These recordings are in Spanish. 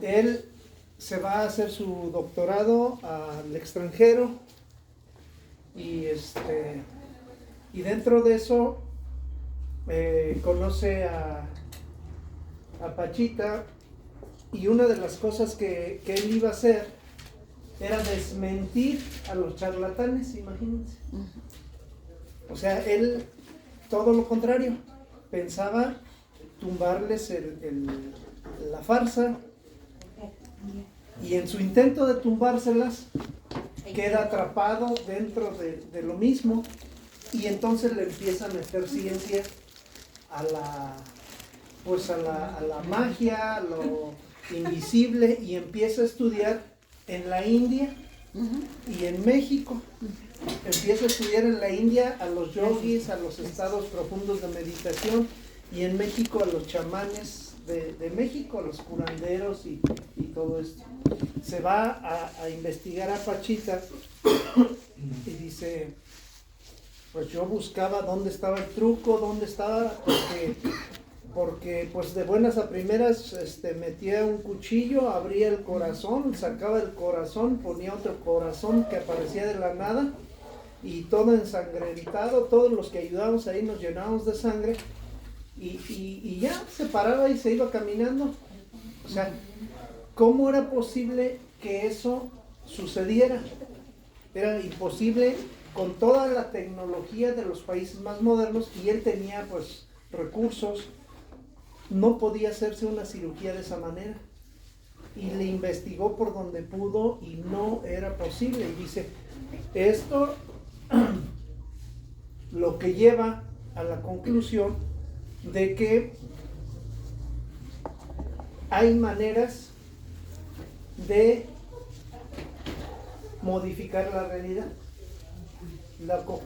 Él se va a hacer su doctorado al extranjero y dentro de eso conoce a Pachita, y una de las cosas que él iba a hacer era desmentir a los charlatanes, imagínense. O sea, él, todo lo contrario, pensaba tumbarles la farsa, y en su intento de tumbárselas queda atrapado dentro de lo mismo, y entonces le empieza a meter ciencia a la magia, a lo invisible, y empieza a estudiar en la India y en México. Empieza a estudiar en la India a los yogis, a los estados profundos de meditación, y en México a los chamanes de México, a los curanderos y todo esto. Se va a investigar a Pachita y dice, pues yo buscaba dónde estaba el truco, dónde estaba, porque pues de buenas a primeras metía un cuchillo, abría el corazón, sacaba el corazón, ponía otro corazón que aparecía de la nada, y todo ensangrentado. Todos los que ayudábamos ahí nos llenábamos de sangre, y ya se paraba y se iba caminando. O sea, ¿cómo era posible que eso sucediera? Era imposible con toda la tecnología de los países más modernos, y él tenía pues recursos. No podía hacerse una cirugía de esa manera, y le investigó por donde pudo y no era posible. Y dice, esto lo que lleva a la conclusión de que hay maneras de modificar la realidad.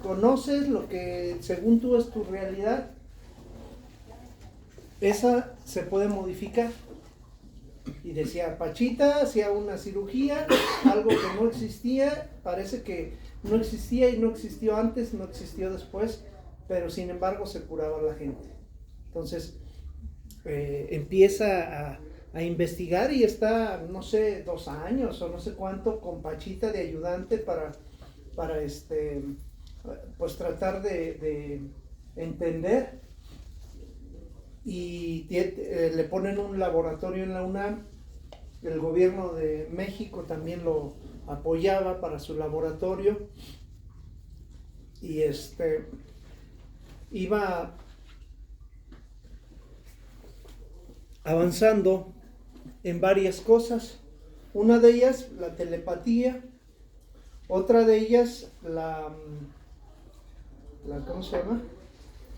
Conoces lo que según tú es tu realidad, esa se puede modificar. Y decía, Pachita hacía una cirugía, algo que no existía, parece que no existía y no existió antes, no existió después, pero sin embargo se curaba a la gente. Entonces empieza a investigar, y está, no sé, 2 años o no sé cuánto con Pachita de ayudante para pues tratar de entender. Y le ponen un laboratorio en la UNAM. El gobierno de México también lo apoyaba para su laboratorio, y iba avanzando en varias cosas. Una de ellas, la telepatía. Otra de ellas, ¿cómo se llama?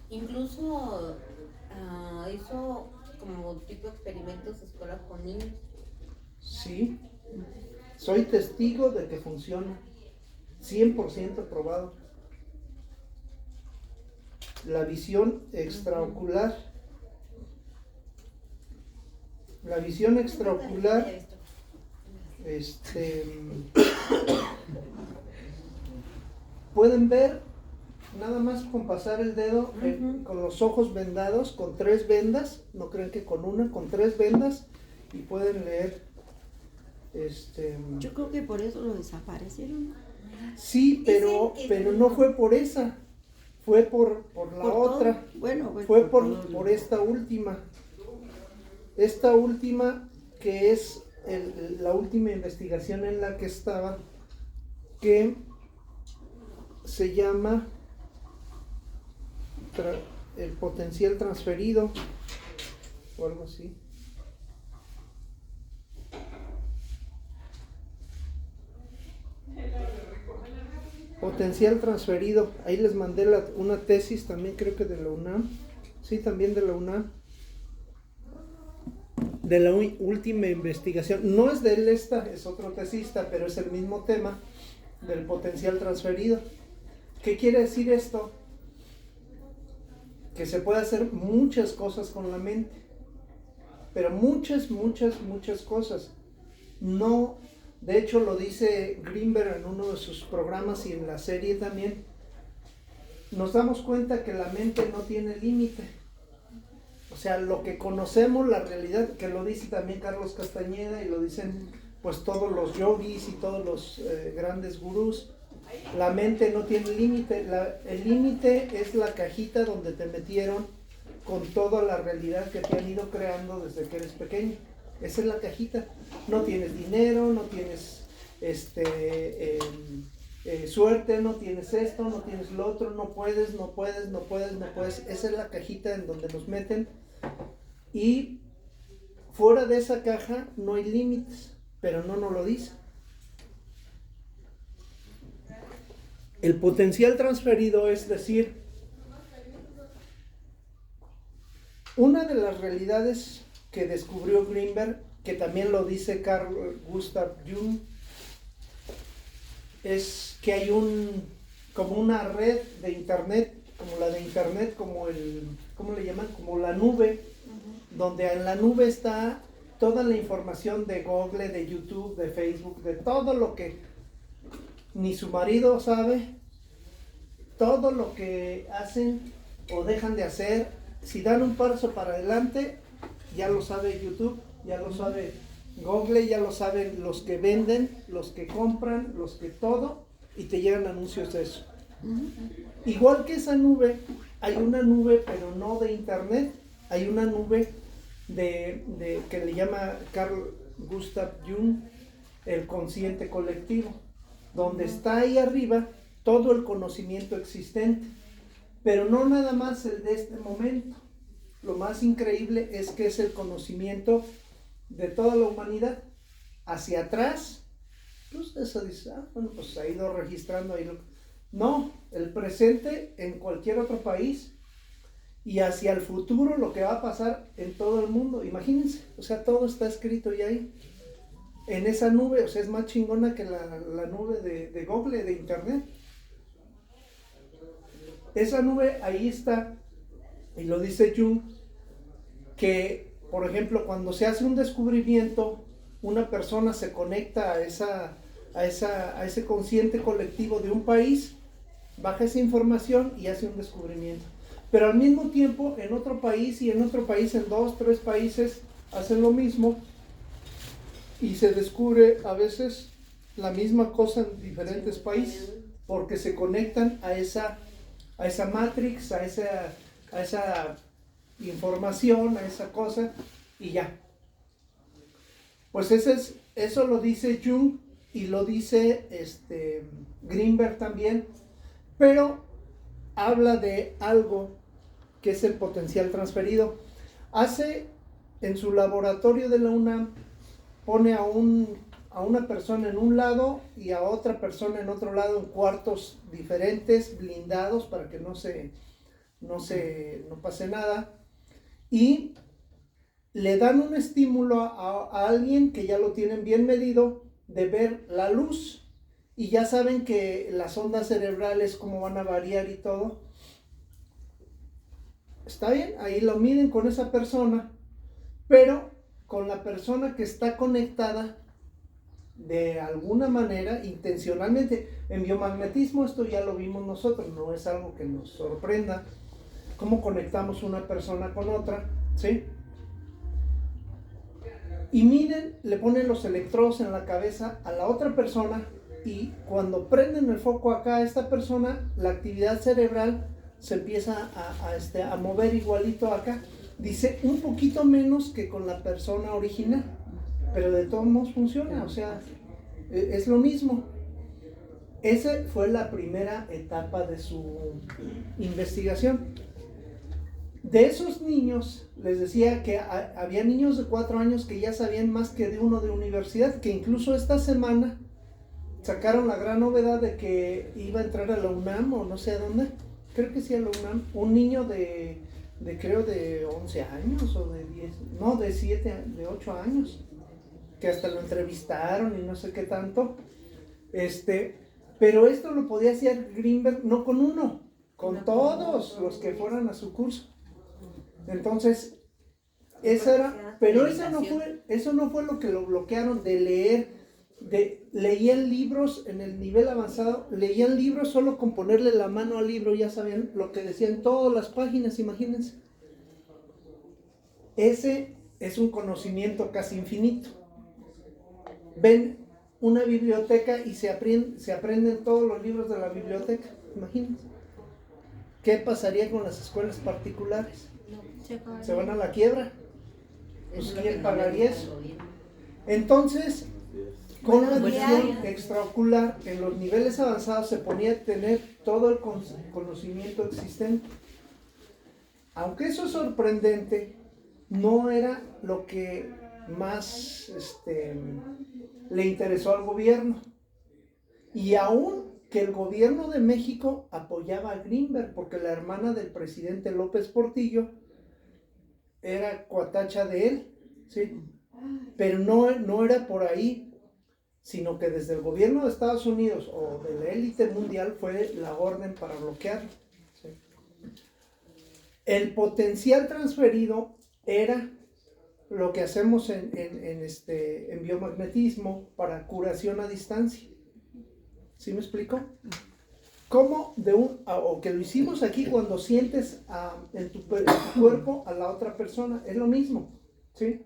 Incluso hizo como tipo experimentos escolares con niños. Sí, soy testigo de que funciona, 100% probado. La visión extraocular. La visión extraocular, pueden ver nada más con pasar el dedo, con los ojos vendados, con 3 vendas, no crean que con una, con 3 vendas, y pueden leer. Yo creo que por eso lo desaparecieron. Sí, pero no fue por esa, fue por la otra. Todo. Bueno, pues fue por esta última. Esta última, que es la última investigación en la que estaba, que se llama el potencial transferido o algo así. Potencial transferido. Ahí les mandé una tesis también, creo que de la UNAM. Sí, también de la UNAM. De la última investigación. No es de él esta, es otro tesista, pero es el mismo tema del potencial transferido. ¿Qué quiere decir esto? Que se puede hacer muchas cosas con la mente, pero muchas cosas. No, de hecho lo dice Greenberg en uno de sus programas y en la serie también. Nos damos cuenta que la mente no tiene límite. O sea, lo que conocemos, la realidad, que lo dice también Carlos Castañeda y lo dicen pues todos los yogis y todos los grandes gurús, la mente no tiene límite, el límite es la cajita donde te metieron con toda la realidad que te han ido creando desde que eres pequeño. Esa es la cajita. No tienes dinero, no tienes suerte, no tienes esto, no tienes lo otro, no puedes. Esa es la cajita en donde nos meten. Y fuera de esa caja no hay límites, pero no nos lo dice. El potencial transferido es decir, una de las realidades que descubrió Greenberg, que también lo dice Carl Gustav Jung, es que hay como una red de internet, como la de internet, como ¿cómo le llaman? Como la nube, donde en la nube está toda la información de Google, de YouTube, de Facebook, de todo lo que ni su marido sabe, todo lo que hacen o dejan de hacer. Si dan un paso para adelante, ya lo sabe YouTube, ya lo sabe Google, ya lo saben los que venden, los que compran, los que todo, y te llegan anuncios de eso. Igual que esa nube, hay una nube, pero no de internet, hay una nube que le llama Carl Gustav Jung el consciente colectivo, donde está ahí arriba todo el conocimiento existente, pero no nada más el de este momento. Lo más increíble es que es el conocimiento de toda la humanidad. Hacia atrás, pues eso dice, bueno, pues se ha ido registrando ahí. No, el presente en cualquier otro país y hacia el futuro lo que va a pasar en todo el mundo. Imagínense, o sea, todo está escrito ya ahí. En esa nube, o sea, es más chingona que la nube de Google, de internet. Esa nube ahí está, y lo dice Jung, que, por ejemplo, cuando se hace un descubrimiento, una persona se conecta a ese consciente colectivo de un país, baja esa información y hace un descubrimiento. Pero al mismo tiempo, en otro país y en otro país, en 2, 3 países, hacen lo mismo y se descubre a veces la misma cosa en diferentes países, porque se conectan a esa matrix, a esa información, a esa cosa, y ya. Pues eso lo dice Jung y lo dice Greenberg también, pero habla de algo que es el potencial transferido. Hace en su laboratorio de la UNAM, pone a una persona en un lado y a otra persona en otro lado en cuartos diferentes, blindados para que no pase nada, y le dan un estímulo a alguien que ya lo tienen bien medido de ver la luz y ya saben que las ondas cerebrales cómo van a variar y todo. Está bien, ahí lo miden con esa persona, pero con la persona que está conectada de alguna manera, intencionalmente. En biomagnetismo esto ya lo vimos nosotros, no es algo que nos sorprenda, cómo conectamos una persona con otra, ¿sí? Y miden, le ponen los electrodos en la cabeza a la otra persona y cuando prenden el foco acá a esta persona, la actividad cerebral se empieza a mover igualito acá. Dice un poquito menos que con la persona original, pero de todos modos funciona, o sea, es lo mismo. Esa fue la primera etapa de su investigación. De esos niños, les decía que había niños de 4 años que ya sabían más que de uno de universidad, que incluso esta semana sacaron la gran novedad de que iba a entrar a la UNAM o no sé a dónde, creo que sí a la UNAM, un niño creo de 11 años o de 10, no, de 7, de 8 años, que hasta lo entrevistaron y no sé qué tanto, pero esto lo podía hacer Greenberg no con uno, con todos los que fueran a su curso. Entonces, pero eso no fue lo que lo bloquearon de leer, leían libros en el nivel avanzado, leían libros solo con ponerle la mano al libro, ya sabían lo que decían todas las páginas, imagínense. ese es un conocimiento casi infinito. Ven una biblioteca y se aprenden todos los libros de la biblioteca, imagínense. ¿Qué pasaría con las escuelas particulares? Se van a la quiebra. Pues, ¿quién pagaría eso? Entonces, con la visión extraocular, en los niveles avanzados se ponía a tener todo el conocimiento existente. Aunque eso es sorprendente, no era lo que más le interesó al gobierno. Y aún que el gobierno de México apoyaba a Greenberg, porque la hermana del presidente López Portillo era cuatacha de él, ¿sí? Pero no era por ahí, sino que desde el gobierno de Estados Unidos o de la élite mundial fue la orden para bloquearlo, ¿sí? El potencial transferido era lo que hacemos en biomagnetismo para curación a distancia. ¿Sí me explico? ¿Cómo o que lo hicimos aquí cuando sientes en tu cuerpo a la otra persona? Es lo mismo, ¿sí?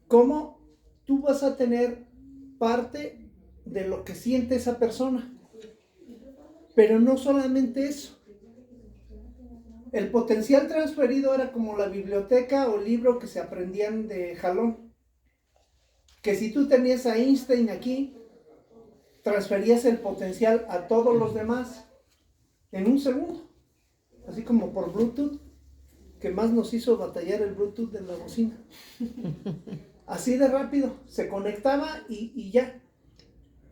¿Cómo tú vas a tener parte de lo que siente esa persona? Pero no solamente eso. El potencial transferido era como la biblioteca o libro que se aprendían de jalón. Que si tú tenías a Einstein aquí, transferías el potencial a todos los demás en un segundo. Así como por Bluetooth, que más nos hizo batallar el Bluetooth de la bocina. Así de rápido, se conectaba y ya.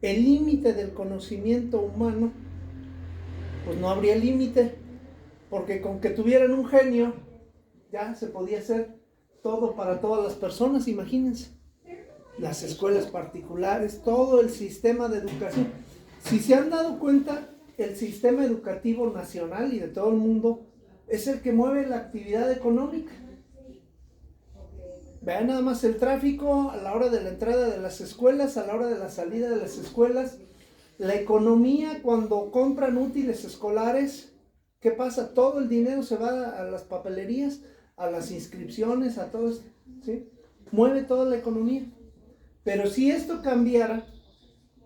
El límite del conocimiento humano, pues no habría límite, porque con que tuvieran un genio, ya se podía hacer todo para todas las personas, imagínense. Las escuelas particulares, todo el sistema de educación. Si se han dado cuenta, el sistema educativo nacional y de todo el mundo es el que mueve la actividad económica. Vean nada más el tráfico a la hora de la entrada de las escuelas, a la hora de la salida de las escuelas, la economía cuando compran útiles escolares. ¿Qué pasa? Todo el dinero se va a las papelerías, a las inscripciones, a todo esto, ¿sí? Mueve toda la economía. Pero si esto cambiara,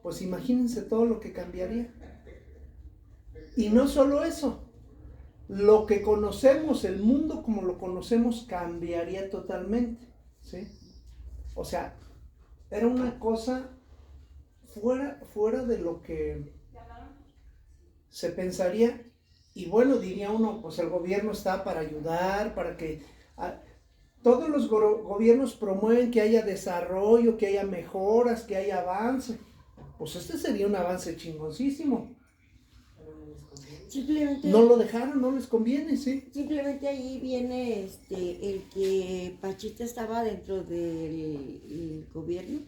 pues imagínense todo lo que cambiaría. Y no solo eso, lo que conocemos, el mundo como lo conocemos, cambiaría totalmente, ¿sí? O sea, era una cosa fuera de lo que se pensaría. Y bueno, diría uno, pues el gobierno está para ayudar, para que todos los gobiernos promueven que haya desarrollo, que haya mejoras, que haya avance. Pues este sería un avance chingoncísimo. Simplemente no lo dejaron, no les conviene, ¿sí? Simplemente ahí viene el que Pachita estaba dentro del gobierno,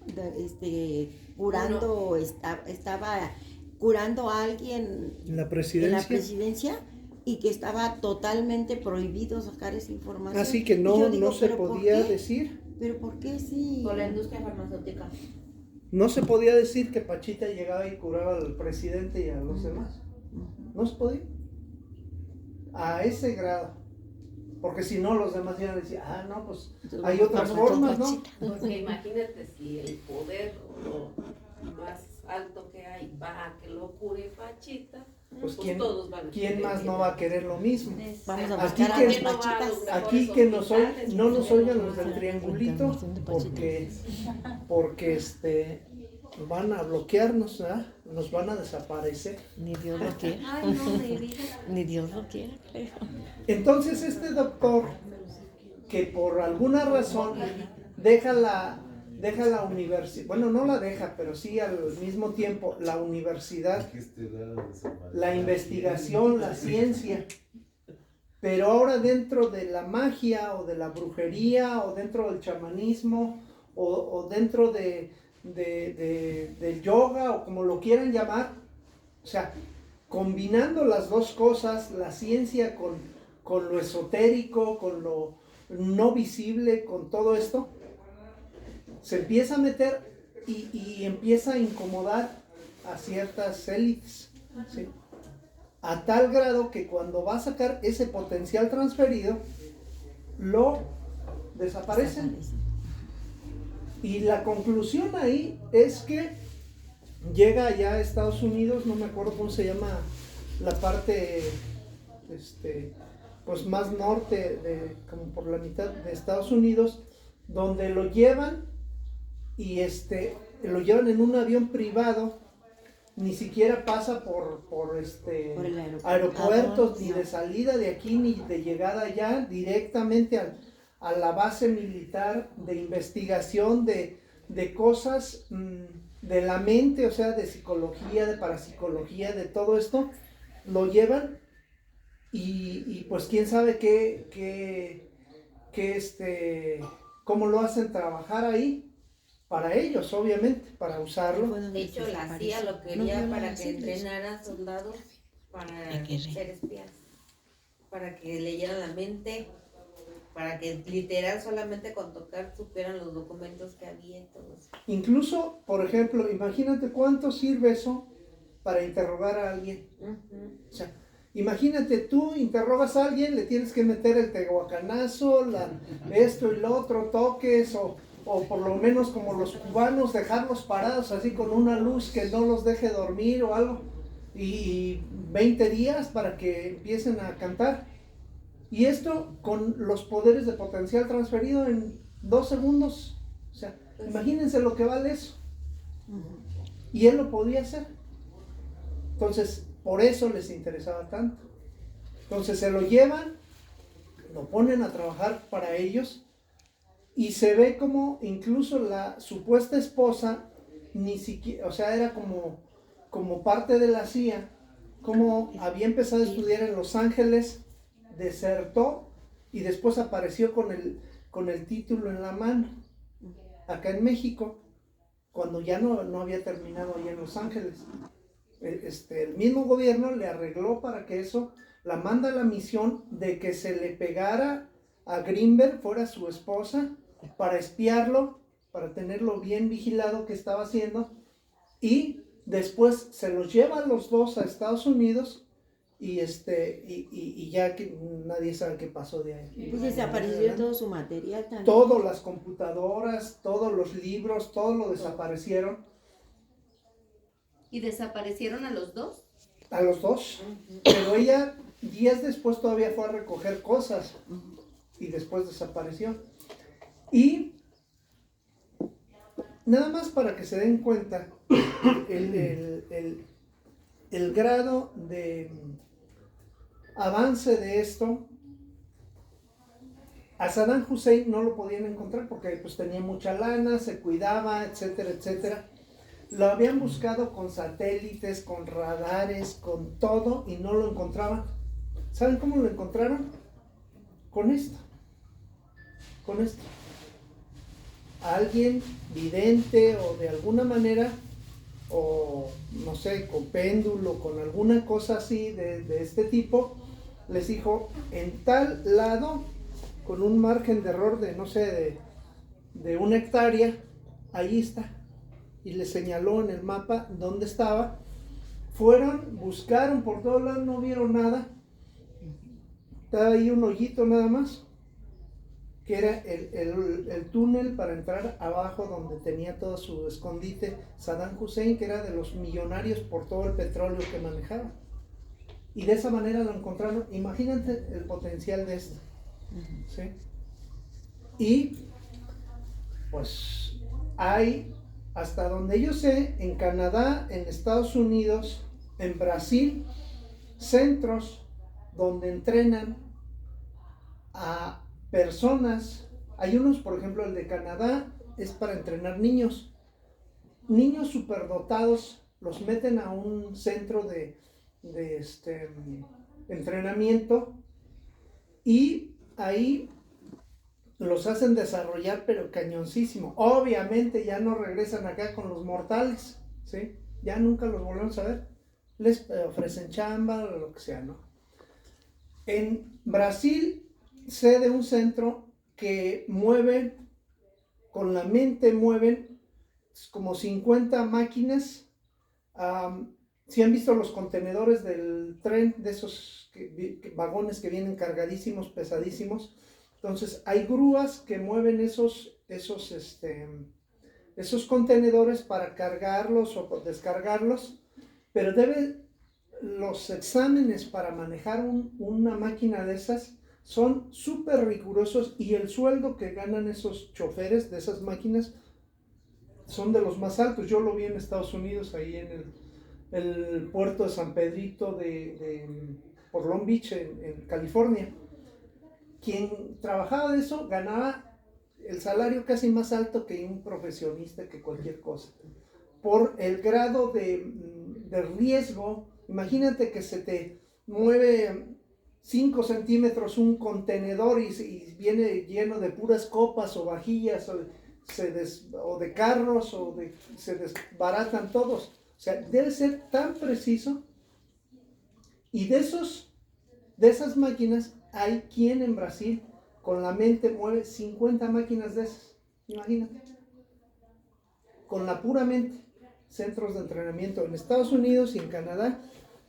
curando, estaba curando a alguien en la presidencia y que estaba totalmente prohibido sacar esa información. Así que no se podía decir. ¿Pero por qué sí? Por la industria farmacéutica. No se podía decir que Pachita llegaba y curaba al presidente y a los demás. No se podía. A ese grado. Porque si no, los demás iban a decir, no, pues hay otras formas, ¿no? Porque imagínate si el poder más alto que hay va a que lo cure Pachita, pues ¿quién más no va a querer lo mismo? Vamos a buscar a las Pachitas. Aquí que no nos oigan los del triangulito, porque van a bloquearnos, ¿verdad? Nos van a desaparecer. Ni Dios lo quiera. Ay, no, mi vida. Ni Dios lo quiera, creo. Entonces este doctor, que por alguna razón deja la universidad, bueno, no la deja, pero sí al mismo tiempo la universidad, la investigación, la ciencia, pero ahora dentro de la magia o de la brujería o dentro del chamanismo o dentro del yoga o como lo quieran llamar, o sea, combinando las dos cosas, la ciencia con lo esotérico, con lo no visible, con todo esto, se empieza a meter y empieza a incomodar a ciertas élites, ¿sí? A tal grado que cuando va a sacar ese potencial transferido, lo desaparecen. Y la conclusión ahí es que llega allá a Estados Unidos, no me acuerdo cómo se llama la parte pues más norte, como por la mitad de Estados Unidos, donde lo llevan y lo llevan en un avión privado, ni siquiera pasa por el aeropuertos, ni no. de salida de aquí, ni de llegada allá, directamente a la base militar de investigación de cosas de la mente, o sea, de psicología, de parapsicología, de todo esto, lo llevan y pues quién sabe cómo lo hacen trabajar ahí, para ellos, obviamente, para usarlo. De hecho, la CIA lo quería para que entrenara soldados para ser espías, para que leyeran la mente, para que literal solamente con tocar supieran los documentos que había y todo eso. Incluso, por ejemplo, imagínate cuánto sirve eso para interrogar a alguien. Uh-huh. O sea, imagínate, tú interrogas a alguien, le tienes que meter el tehuacanazo, esto y lo otro, toques, o por lo menos como los cubanos, dejarlos parados así con una luz que no los deje dormir o algo, y 20 días para que empiecen a cantar. Y esto con los poderes de potencial transferido en 2 segundos. O sea, imagínense lo que vale eso. Y él lo podía hacer. Entonces, por eso les interesaba tanto. Entonces se lo llevan, lo ponen a trabajar para ellos, y se ve como incluso la supuesta esposa, ni siquiera, o sea, era como parte de la CIA, como había empezado a estudiar en Los Ángeles, desertó y después apareció con el título en la mano, acá en México, cuando ya no había terminado allá en Los Ángeles. El mismo gobierno le arregló para que eso, la manda a la misión de que se le pegara a Greenberg, fuera su esposa, para espiarlo, para tenerlo bien vigilado que estaba haciendo, y después se los lleva a los dos a Estados Unidos, y ya que nadie sabe qué pasó de ahí. Pues desapareció todo su material también. Todas las computadoras, todos los libros, todo lo desaparecieron. ¿Y desaparecieron a los dos? A los dos. Pero ella días después todavía fue a recoger cosas y después desapareció. Y nada más para que se den cuenta el grado de avance de esto. A Saddam Hussein no lo podían encontrar porque pues tenía mucha lana, se cuidaba, etcétera, etcétera. Lo habían buscado con satélites, con radares, con todo, y no lo encontraban. ¿Saben cómo lo encontraron? Con esto. Con esto. Alguien vidente o de alguna manera, o no sé, con péndulo, con alguna cosa así de este tipo, les dijo, en tal lado, con un margen de error de, no sé, de 1 hectárea, ahí está. Y le señaló en el mapa dónde estaba. Fueron, buscaron por todos lados, no vieron nada. Estaba ahí un hoyito nada más, que era el túnel para entrar abajo donde tenía todo su escondite Saddam Hussein, que era de los millonarios por todo el petróleo que manejaba. Y de esa manera lo encontraron. Imagínate el potencial de esto. ¿Sí? Y pues hay, hasta donde yo sé, en Canadá, en Estados Unidos, en Brasil, centros donde entrenan a personas. Hay unos, por ejemplo, el de Canadá es para entrenar niños superdotados, los meten a un centro de entrenamiento, y ahí los hacen desarrollar, pero cañoncísimo. Obviamente ya no regresan acá con los mortales, ¿sí? Ya nunca los volvemos a ver. Les ofrecen chamba o lo que sea, ¿no? En Brasil sé de un centro que mueve, con la mente mueven como 50 máquinas. Si han visto los contenedores del tren, de esos vagones que vienen cargadísimos, pesadísimos, Entonces hay grúas que mueven esos contenedores para cargarlos o descargarlos, pero los exámenes para manejar una máquina de esas son súper rigurosos, y el sueldo que ganan esos choferes de esas máquinas son de los más altos. Yo lo vi en Estados Unidos, ahí en el puerto de San Pedrito por Long Beach, en California. Quien trabajaba de eso ganaba el salario casi más alto que un profesionista, que cualquier cosa, por el grado de riesgo. Imagínate que se te mueve 5 centímetros un contenedor y viene lleno de puras copas o vajillas o de carros, se desbaratan todos. O sea, debe ser tan preciso. Y de esas máquinas, hay quien en Brasil con la mente mueve 50 máquinas de esas. Imagínate. Con la pura mente. Centros de entrenamiento en Estados Unidos y en Canadá,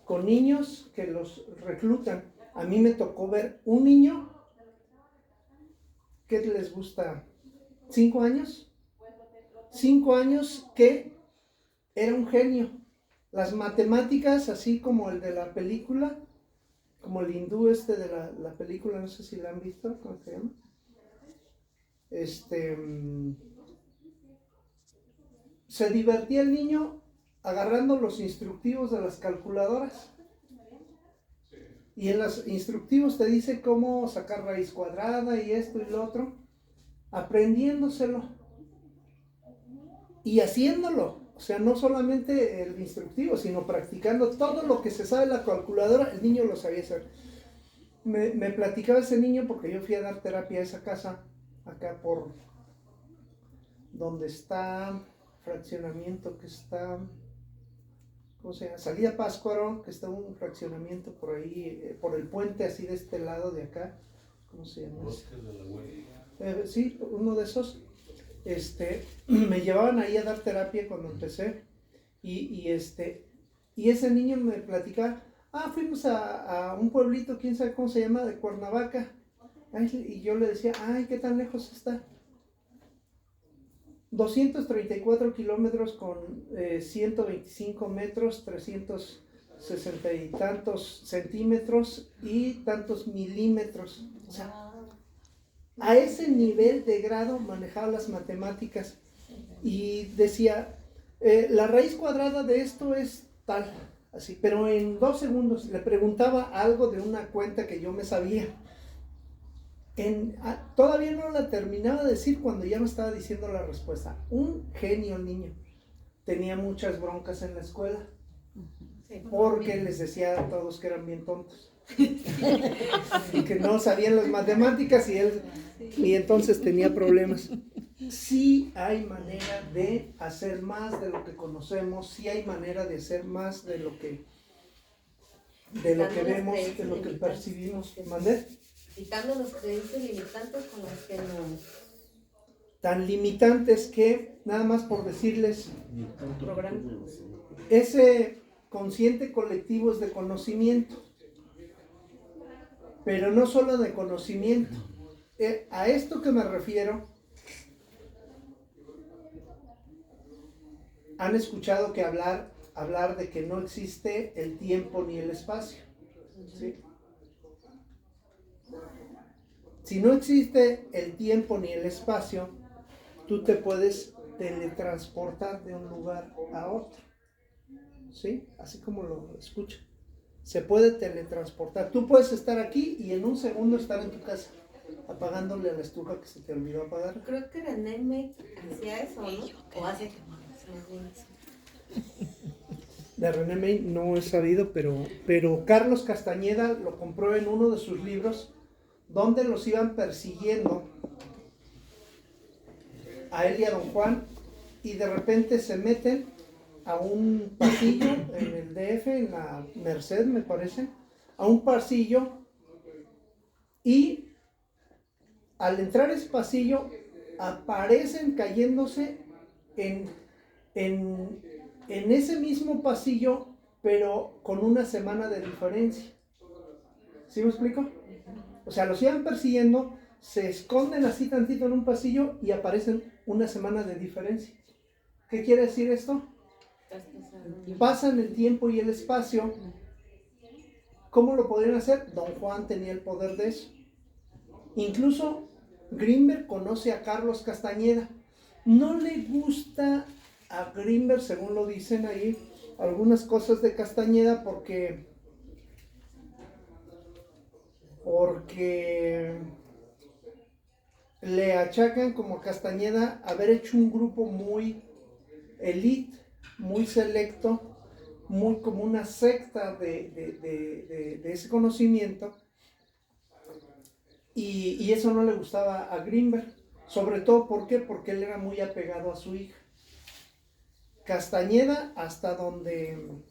con niños que los reclutan. A mí me tocó ver un niño, ¿qué les gusta? 5 años. 5 años, que era un genio. Las matemáticas, así como el de la película, como el hindú de la película, no sé si la han visto, ¿cómo se llama? Se divertía el niño agarrando los instructivos de las calculadoras. Y en los instructivos te dice cómo sacar raíz cuadrada y esto y lo otro, aprendiéndoselo y haciéndolo. O sea, no solamente el instructivo, sino practicando todo lo que se sabe en la calculadora. El niño lo sabía hacer. Me platicaba ese niño, porque yo fui a dar terapia a esa casa, acá por donde está fraccionamiento, que está, ¿cómo se llama? Salida Pátzcuaro, que está un fraccionamiento por ahí, por el puente así de este lado de acá. ¿Cómo se llama? Bosques de la Huella. Sí, uno de esos. Me llevaban ahí a dar terapia cuando empecé, y ese niño me platicaba, fuimos a un pueblito, quién sabe cómo se llama, de Cuernavaca, y yo le decía, ¿qué tan lejos está? 234 kilómetros con 125 metros, 360 y tantos centímetros y tantos milímetros. O sea, a ese nivel de grado manejaba las matemáticas, y decía, la raíz cuadrada de esto es tal, así, pero en 2 segundos. Le preguntaba algo de una cuenta que yo me sabía. Todavía no la terminaba de decir cuando ya me estaba diciendo la respuesta. Un genio el niño. Tenía muchas broncas en la escuela, porque les decía a todos que eran bien tontos y que no sabían las matemáticas, y entonces tenía problemas. Sí hay manera de hacer más de lo que conocemos, sí hay manera de hacer más de lo que vemos, de lo que percibimos. ¿Mandé? Quitando los creencias limitantes con las que no. Tan limitantes que, nada más por decirles, ese consciente colectivo es de conocimiento, pero no solo de conocimiento. A esto que me refiero, han escuchado que hablar de que no existe el tiempo ni el espacio, ¿sí? Si no existe el tiempo ni el espacio, tú te puedes teletransportar de un lugar a otro, ¿sí? Así como lo escucha. Se puede teletransportar. Tú puedes estar aquí y en un segundo estar en tu casa, apagándole a la estufa que se te olvidó apagar. Creo que René May hacía eso, ¿no? O hace. De René May no he sabido, pero Carlos Castañeda lo compró en uno de sus libros, donde los iban persiguiendo a él y a don Juan, y de repente se meten a un pasillo en el DF, en la Merced me parece, a un pasillo, y al entrar a ese pasillo aparecen cayéndose en ese mismo pasillo, pero con una semana de diferencia. ¿Sí me explico? O sea, los iban persiguiendo, se esconden así tantito en un pasillo y aparecen una semana de diferencia. ¿Qué quiere decir esto? Pasan el tiempo y el espacio. ¿Cómo lo podrían hacer? Don Juan tenía el poder de eso. Incluso Grinberg conoce a Carlos Castañeda. No le gusta a Grinberg, según lo dicen ahí, algunas cosas de Castañeda porque le achacan como a Castañeda haber hecho un grupo muy elite, muy selecto, muy como una secta de ese conocimiento, y eso no le gustaba a Grinberg, sobre todo ¿por qué? Porque él era muy apegado a su hija. Castañeda, hasta donde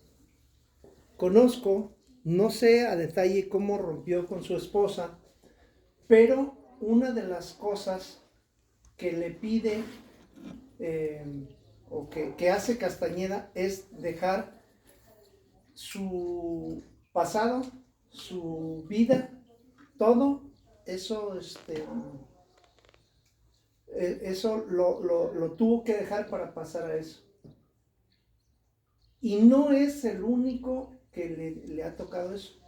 conozco, no sé a detalle cómo rompió con su esposa, pero una de las cosas que le pide o que hace Castañeda es dejar su pasado, su vida, todo eso, eso lo tuvo que dejar para pasar a eso. Y no es el único que le ha tocado eso.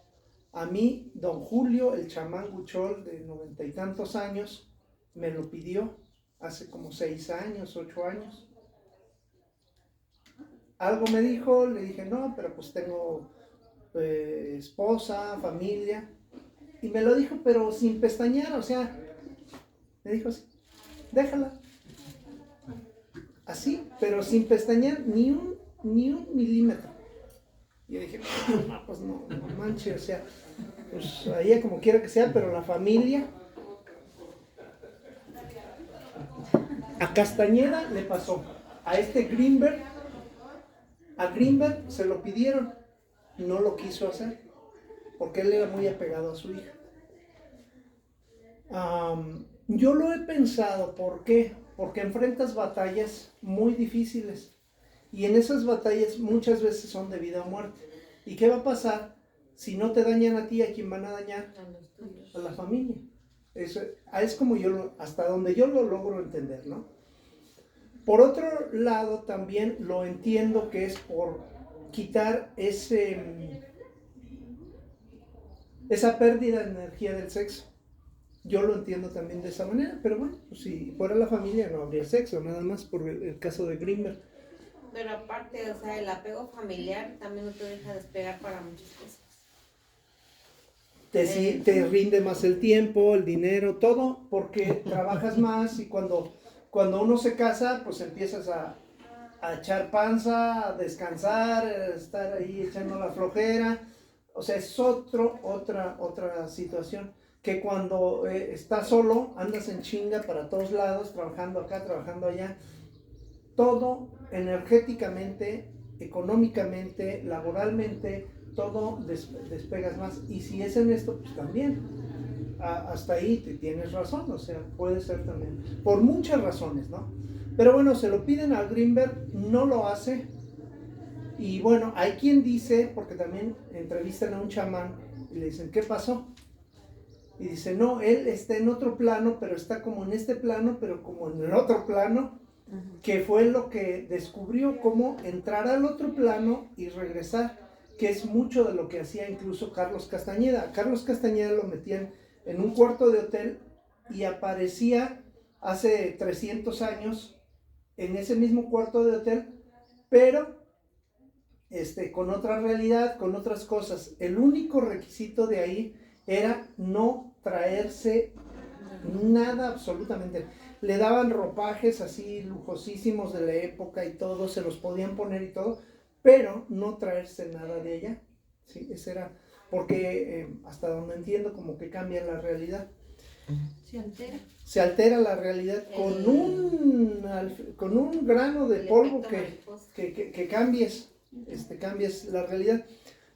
A mí, don Julio, el chamán Huichol, de 90 y tantos años, me lo pidió hace como 6 años, 8 años. Algo me dijo, le dije, no, pero pues tengo esposa, familia. Y me lo dijo, pero sin pestañear, o sea, me dijo así, déjala. Así, pero sin pestañear ni un milímetro. Y yo dije, no, pues no manches, o sea, pues a ella como quiera que sea, pero la familia. A Castañeda le pasó, a Grinberg, a Grinberg se lo pidieron, no lo quiso hacer, porque él era muy apegado a su hija. Yo lo he pensado, ¿por qué? Porque enfrentas batallas muy difíciles, y en esas batallas muchas veces son de vida o muerte. ¿Y qué va a pasar si no te dañan a ti? ¿A quién van a dañar? A la familia. Eso es como hasta donde yo lo logro entender, ¿no? Por otro lado, también lo entiendo que es por quitar esa pérdida de energía del sexo. Yo lo entiendo también de esa manera, pero bueno, pues si fuera la familia no habría sexo, nada más por el caso de Grinberg. Pero aparte, o sea, el apego familiar también no te deja despegar para muchas cosas. Te rinde más el tiempo, el dinero, todo, porque trabajas más, y cuando uno se casa, pues empiezas a echar panza, a descansar, a estar ahí echando la flojera. O sea, es otra situación, que cuando estás solo, andas en chinga para todos lados, trabajando acá, trabajando allá. Todo energéticamente, económicamente, laboralmente, todo despegas más. Y si es en esto, pues también. Hasta ahí tienes razón, o sea, puede ser también. Por muchas razones, ¿no? Pero bueno, se lo piden a Grinberg, no lo hace. Y bueno, hay quien dice, porque también entrevistan a un chamán y le dicen, ¿qué pasó? Y dice, no, él está en otro plano, pero está como en este plano, pero como en el otro plano, que fue lo que descubrió, cómo entrar al otro plano y regresar, que es mucho de lo que hacía incluso Carlos Castañeda. Carlos Castañeda lo metían en un cuarto de hotel y aparecía hace 300 años en ese mismo cuarto de hotel, pero con otra realidad, con otras cosas. El único requisito de ahí era no traerse nada, absolutamente. Le daban ropajes así lujosísimos de la época y todo, se los podían poner y todo, pero no traerse nada de allá. Sí, ese era, porque hasta donde entiendo, como que cambia la realidad. Se altera la realidad con un grano de polvo que cambies la realidad.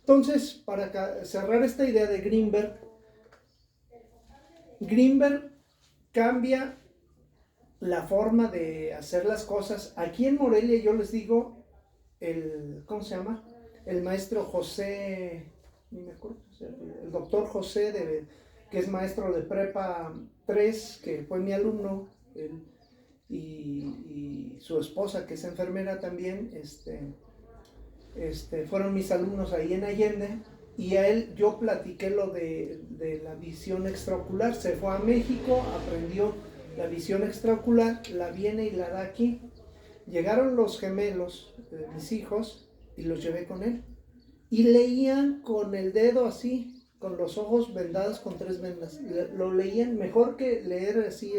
Entonces, para cerrar esta idea de Grinberg cambia la forma de hacer las cosas. Aquí en Morelia, yo les digo, ¿cómo se llama? El maestro José, ni me acuerdo, el doctor José que es maestro de prepa 3, que fue mi alumno, él, y su esposa, que es enfermera también, fueron mis alumnos ahí en Allende, y a él yo platiqué lo de la visión extraocular. Se fue a México, aprendió la visión extraocular, la viene y la da aquí. Llegaron los gemelos, mis hijos, y los llevé con él. Y leían con el dedo así, con los ojos vendados con 3 vendas. Lo leían mejor que leer así,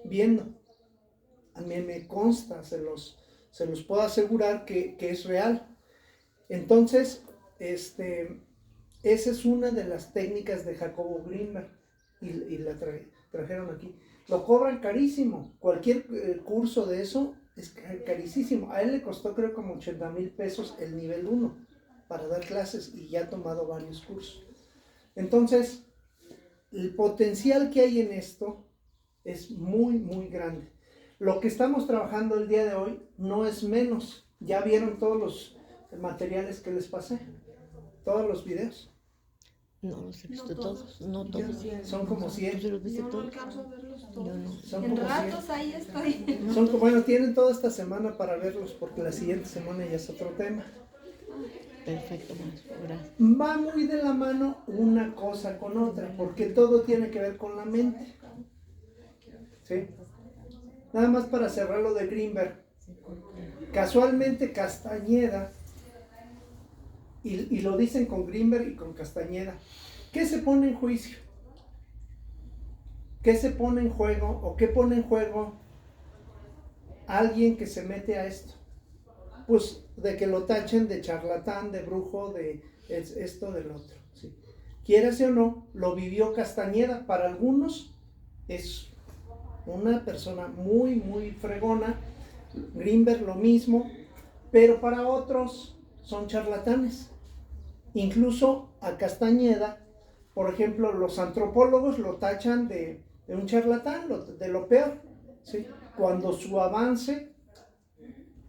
viendo. A mí me consta, se los puedo asegurar que es real. Entonces, esa es una de las técnicas de Jacobo Grinberg, y la trajeron aquí. Lo cobran carísimo. Cualquier curso de eso es carísimo. A él le costó creo como 80,000 pesos el nivel 1 para dar clases, y ya ha tomado varios cursos. Entonces, el potencial que hay en esto es muy, muy grande. Lo que estamos trabajando el día de hoy no es menos. Ya vieron todos los materiales que les pasé, todos los videos. No los he visto todos, no todos. Son como 100. ¿Tú los viste No todos? alcanzo a verlos Yo todos. no. Son En como 100. ratos ahí estoy. Bueno, tienen toda esta semana para verlos, porque la siguiente semana ya es otro tema. Perfecto, maestro, gracias. Va muy de la mano una cosa con otra, porque todo tiene que ver con la mente. ¿Sí? Nada más para cerrar lo de Grinberg. Casualmente Castañeda, y lo dicen con Grinberg y con Castañeda, ¿qué se pone en juicio? ¿Qué se pone en juego, o qué pone en juego alguien que se mete a esto? Pues de que lo tachen de charlatán, de brujo, de esto, del otro. ¿Sí? Quiérase o no, lo vivió Castañeda. Para algunos es una persona muy, muy fregona. Grinberg lo mismo, pero para otros son charlatanes. Incluso a Castañeda, por ejemplo, los antropólogos lo tachan de un charlatán, de lo peor, ¿sí? Cuando su avance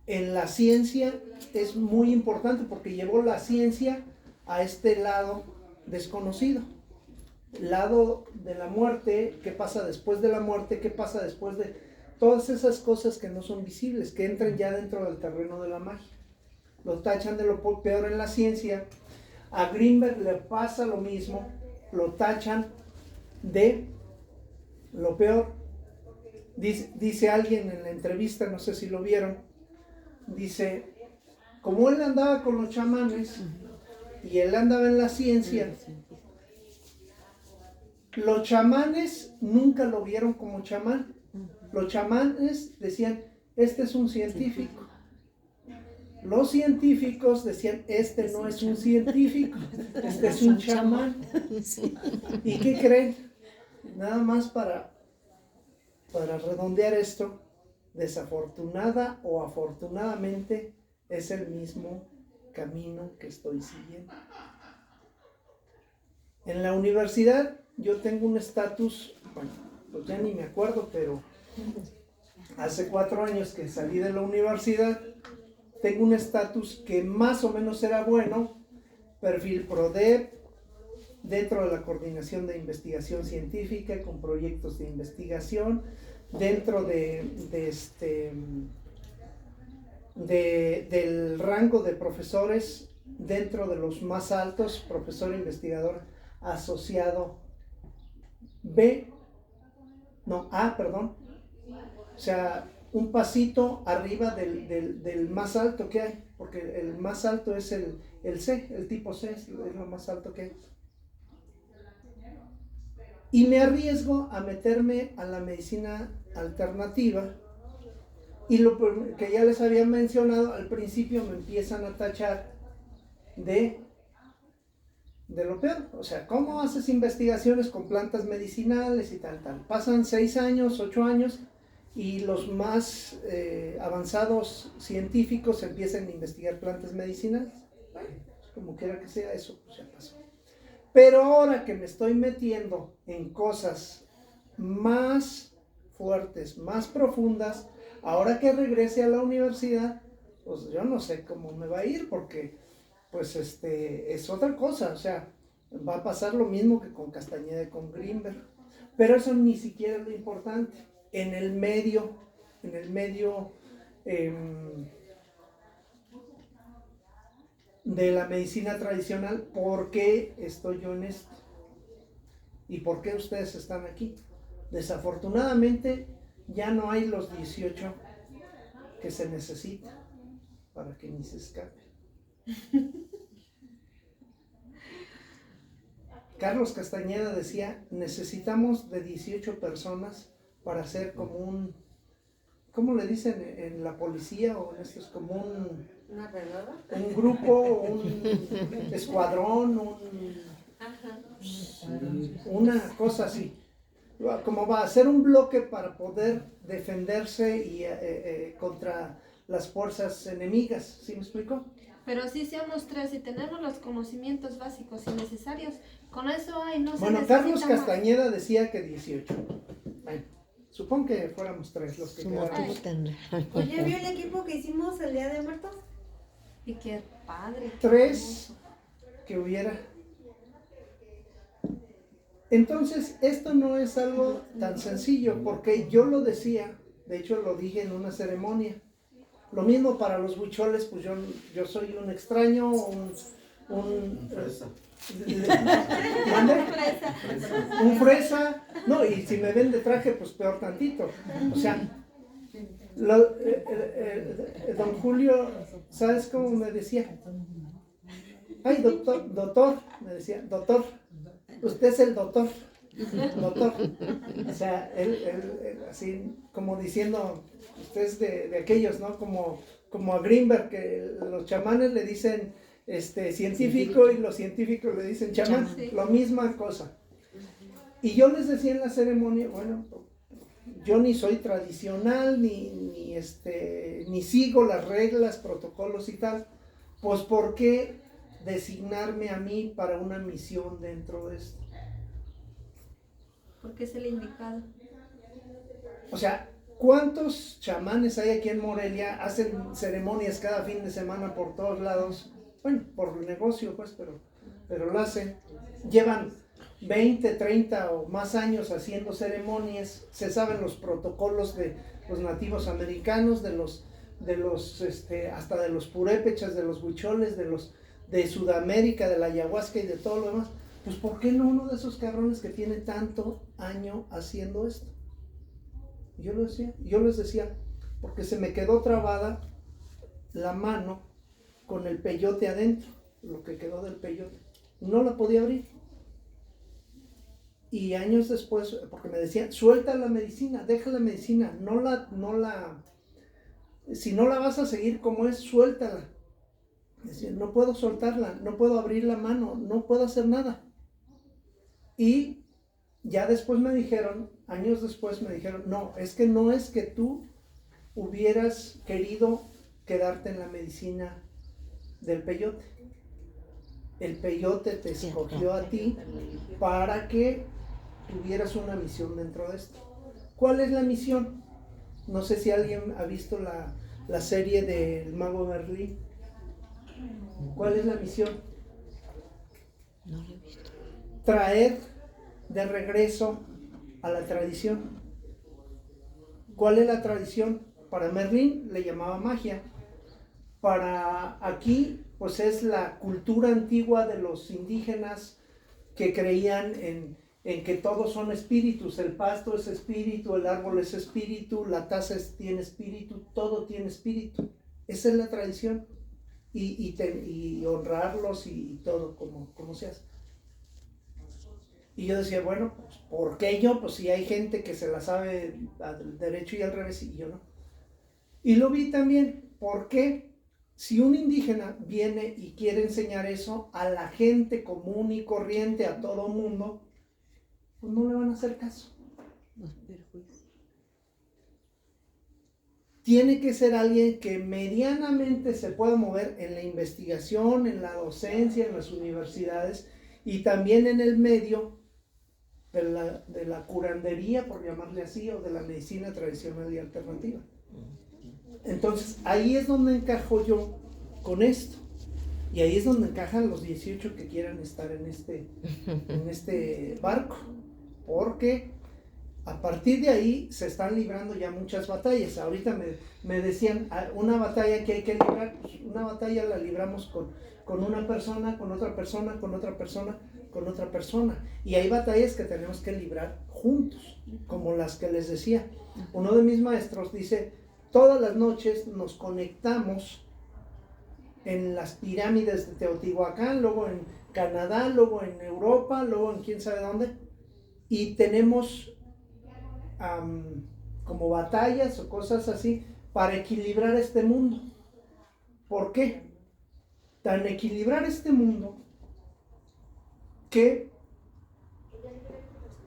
en la ciencia es muy importante, porque llevó la ciencia a este lado desconocido, lado de la muerte. ¿Qué pasa después de la muerte? ¿Qué pasa después de todas esas cosas que no son visibles, que entran ya dentro del terreno de la magia? Lo tachan de lo peor en la ciencia. A Grinberg le pasa lo mismo, lo tachan de lo peor. Dice alguien en la entrevista, no sé si lo vieron, dice, como él andaba con los chamanes y él andaba en la ciencia, los chamanes nunca lo vieron como chamán. Los chamanes decían, este es un científico. Los científicos decían, este no es un científico, este es un chamán. ¿Y qué creen? Nada más para redondear esto, desafortunada o afortunadamente, es el mismo camino que estoy siguiendo. En la universidad yo tengo un estatus, bueno, pues ya ni me acuerdo, pero hace 4 años que salí de la universidad, tengo un estatus que más o menos era bueno, perfil PRODEP, dentro de la coordinación de investigación científica, con proyectos de investigación, dentro del rango de profesores, dentro de los más altos, profesor investigador asociado A, perdón. O sea, un pasito arriba del más alto que hay, porque el más alto es el C, el tipo C es lo más alto que hay. Y me arriesgo a meterme a la medicina alternativa, y lo que ya les había mencionado, al principio me empiezan a tachar de lo peor. O sea, ¿cómo haces investigaciones con plantas medicinales y tal? Pasan 6 años, 8 años, y los más avanzados científicos empiezan a investigar plantas medicinales. Bueno, como quiera que sea, eso pues ya pasó. Pero ahora que me estoy metiendo en cosas más fuertes, más profundas, ahora que regrese a la universidad, pues yo no sé cómo me va a ir, porque pues es otra cosa. O sea, Va a pasar lo mismo que con Castañeda y con Greenberg. Pero eso ni siquiera es lo importante. En el medio de la medicina tradicional, ¿por qué estoy yo en esto? ¿Y por qué ustedes están aquí? Desafortunadamente ya no hay los 18 que se necesitan para que ni se escape. Carlos Castañeda decía, necesitamos de 18 personas para hacer como un, ¿cómo le dicen en la policía o en esto? Es como ¿Una redada? un grupo, un escuadrón, una cosa así. Como va a ser un bloque para poder defenderse y contra las fuerzas enemigas, ¿sí me explico? Pero si seamos 3 y tenemos los conocimientos básicos y necesarios, con eso hay, no se Bueno, necesita Carlos más. Castañeda decía que 18. Bueno, supongo que fuéramos 3 los que Su quedaron. motivo tan raro. Oye, ¿vio el equipo que hicimos el Día de Muertos? Y qué padre. 3 que hubiera. Entonces, esto no es algo tan sencillo, porque yo lo decía, de hecho lo dije en una ceremonia. Lo mismo para los huicholes, pues yo soy un extraño, un fresa. ¿Mande? Un fresa. No, y si me ven de traje, pues peor tantito. O sea, don Julio, ¿sabes cómo me decía? Ay, doctor, me decía, doctor, usted es el doctor. O sea, él así como diciendo, usted es de aquellos, ¿no? Como a Greenberg, que los chamanes le dicen científico y los científicos le dicen chamán, Sí. la misma cosa. Y yo les decía en la ceremonia, bueno, yo ni soy tradicional, ni sigo las reglas, protocolos y tal, pues ¿por qué designarme a mí para una misión dentro de esto? Porque es el indicado. O sea, ¿cuántos chamanes hay aquí en Morelia? Hacen ceremonias cada fin de semana por todos lados. Bueno, por el negocio, pues, pero lo hacen. Llevan 20, 30 o más años haciendo ceremonias. Se saben los protocolos de los nativos americanos, hasta de los purépechas, de los huicholes, de Sudamérica, de la ayahuasca y de todo lo demás. Pues ¿por qué no uno de esos cabrones que tiene tanto año haciendo esto? Yo les decía, porque se me quedó trabada la mano con el peyote adentro, lo que quedó del peyote. No la podía abrir. Y años después, porque me decían, suelta la medicina, deja la medicina, si no la vas a seguir como es, suéltala. Decía, no puedo soltarla, no puedo abrir la mano, no puedo hacer nada. Y ya después años después me dijeron, no es que tú hubieras querido quedarte en la medicina del peyote. El peyote te escogió a ti para que tuvieras una misión dentro de esto. ¿Cuál es la misión? No sé si alguien ha visto la serie del Mago Merlín. ¿Cuál es la misión? No lo he visto. Traer de regreso a la tradición. ¿Cuál es la tradición? Para Merlín le llamaba magia. Para aquí, pues es la cultura antigua de los indígenas que creían en que todos son espíritus. El pasto es espíritu, el árbol es espíritu, la taza tiene espíritu, todo tiene espíritu. Esa es la tradición. Y honrarlos y todo como se hace. Y yo decía, bueno, pues ¿por qué yo? Pues si hay gente que se la sabe al derecho y al revés y yo no. Y lo vi también, ¿por qué? Si un indígena viene y quiere enseñar eso a la gente común y corriente, a todo mundo, pues no le van a hacer caso. Los perjuicios. Tiene que ser alguien que medianamente se pueda mover en la investigación, en la docencia, en las universidades y también en el medio de la curandería, por llamarle así, o de la medicina tradicional y alternativa. Entonces, ahí es donde encajo yo con esto. Y ahí es donde encajan los 18 que quieran estar en este barco, porque a partir de ahí se están librando ya muchas batallas. Ahorita me decían, una batalla que hay que librar, pues una batalla la libramos con una persona, con otra persona, con otra persona, con otra persona. Y hay batallas que tenemos que librar juntos, como las que les decía. Uno de mis maestros dice, todas las noches nos conectamos en las pirámides de Teotihuacán, luego en Canadá, luego en Europa, luego en quién sabe dónde, y tenemos como batallas o cosas así para equilibrar este mundo. ¿Por qué? Tan equilibrar este mundo que